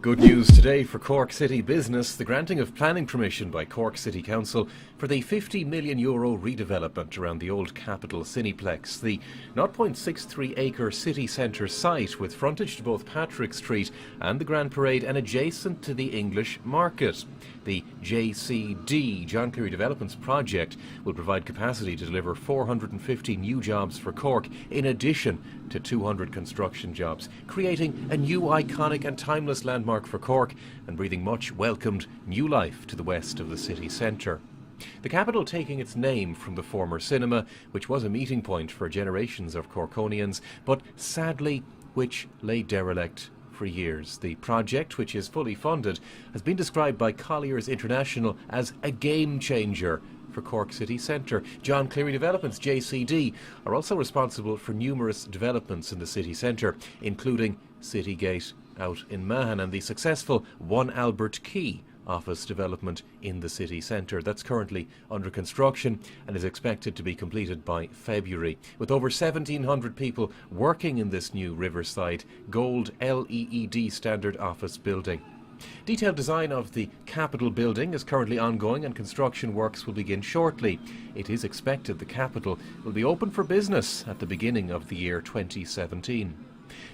Good news today for Cork City business, the granting of planning permission by Cork City Council for the €50 million redevelopment around the old capital Cineplex, the 0.63-acre city centre site with frontage to both Patrick Street and the Grand Parade and adjacent to the English Market. The JCD, John Cleary Developments project, will provide capacity to deliver 450 new jobs for Cork in addition to 200 construction jobs, creating a new iconic and timeless landmark for Cork and breathing much welcomed new life to the west of the city centre. The capital taking its name from the former cinema, which was a meeting point for generations of Corkonians, but sadly which lay derelict for years. The project, which is fully funded, has been described by Colliers International as a game changer for Cork City Centre. John Cleary Developments, JCD, are also responsible for numerous developments in the city centre, including Citygate out in Mahon and the successful 1 Albert Quay office development in the city centre that's currently under construction and is expected to be completed by February, with over 1,700 people working in this new Riverside Gold LEED standard office building. Detailed design of the Capitol building is currently ongoing and construction works will begin shortly. It is expected the Capitol will be open for business at the beginning of the year 2017.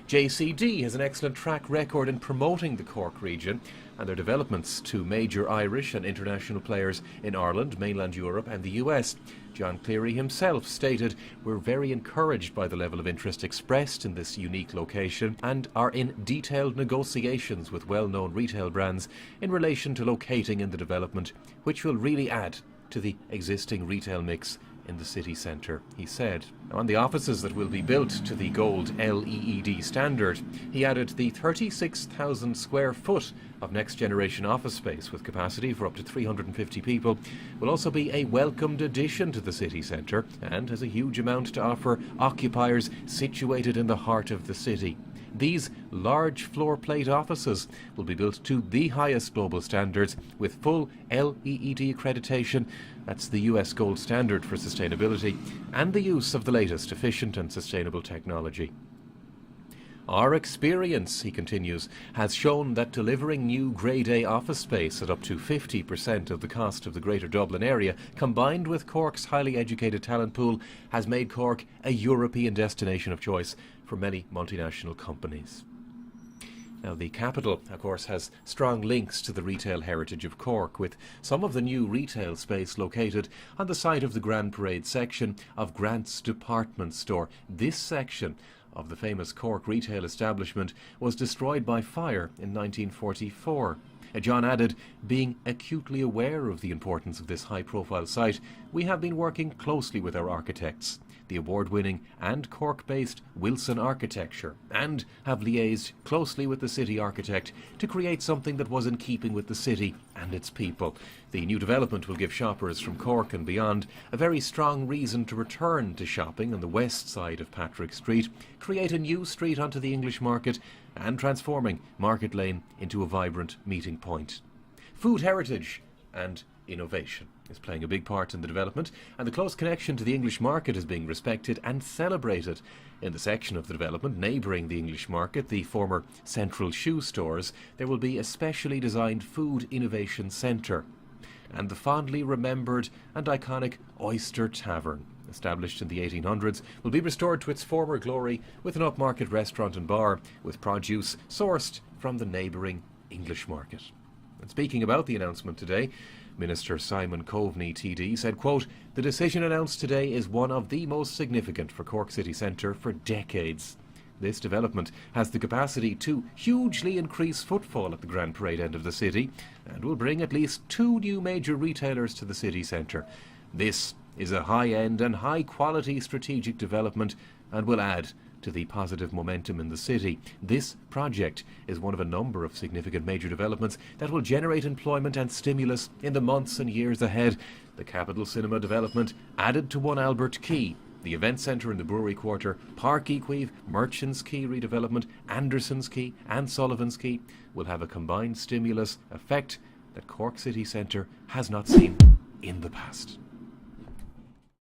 JCD has an excellent track record in promoting the Cork region and their developments to major Irish and international players in Ireland, mainland Europe and the US. John Cleary himself stated, "We're very encouraged by the level of interest expressed in this unique location and are in detailed negotiations with well-known retail brands in relation to locating in the development, which will really add to the existing retail mix in the city centre," he said. On the offices that will be built to the gold LEED standard, he added the 36,000 square foot of next generation office space with capacity for up to 350 people will also be a welcomed addition to the city centre and has a huge amount to offer occupiers situated in the heart of the city. These large floor plate offices will be built to the highest global standards with full LEED accreditation, that's the US gold standard for sustainability, and the use of the latest efficient and sustainable technology. Our experience, he continues, has shown that delivering new Grade A office space at up to 50% of the cost of the Greater Dublin area, combined with Cork's highly educated talent pool, has made Cork a European destination of choice for many multinational companies. Now, the capital, of course, has strong links to the retail heritage of Cork, with some of the new retail space located on the site of the Grand Parade section of Grant's department store. This section of the famous Cork retail establishment was destroyed by fire in 1944. John added, "Being acutely aware of the importance of this high-profile site, we have been working closely with our architects, the award-winning and Cork-based Wilson Architecture, and have liaised closely with the city architect to create something that was in keeping with the city and its people. The new development will give shoppers from Cork and beyond a very strong reason to return to shopping on the west side of Patrick Street, create a new street onto the English Market, and transforming Market Lane into a vibrant meeting point." Food heritage and innovation is playing a big part in the development, and the close connection to the English Market is being respected and celebrated. In the section of the development neighbouring the English Market, the former Central Shoe Stores, there will be a specially designed food innovation centre. And the fondly remembered and iconic Oyster Tavern, established in the 1800s, will be restored to its former glory with an upmarket restaurant and bar with produce sourced from the neighbouring English Market. And speaking about the announcement today, Minister Simon Coveney TD said, quote, "The decision announced today is one of the most significant for Cork City Centre for decades. This development has the capacity to hugely increase footfall at the Grand Parade end of the city and will bring at least 2 new major retailers to the city centre. This is a high-end and high-quality strategic development and will add to the positive momentum in the city. This project is one of a number of significant major developments that will generate employment and stimulus in the months and years ahead. The Capitol Cinema development added to 1 Albert Quay, the event centre in the Brewery Quarter, Park Equive, Merchants Quay redevelopment, Anderson's Quay and Sullivan's Quay will have a combined stimulus effect that Cork City Centre has not seen in the past."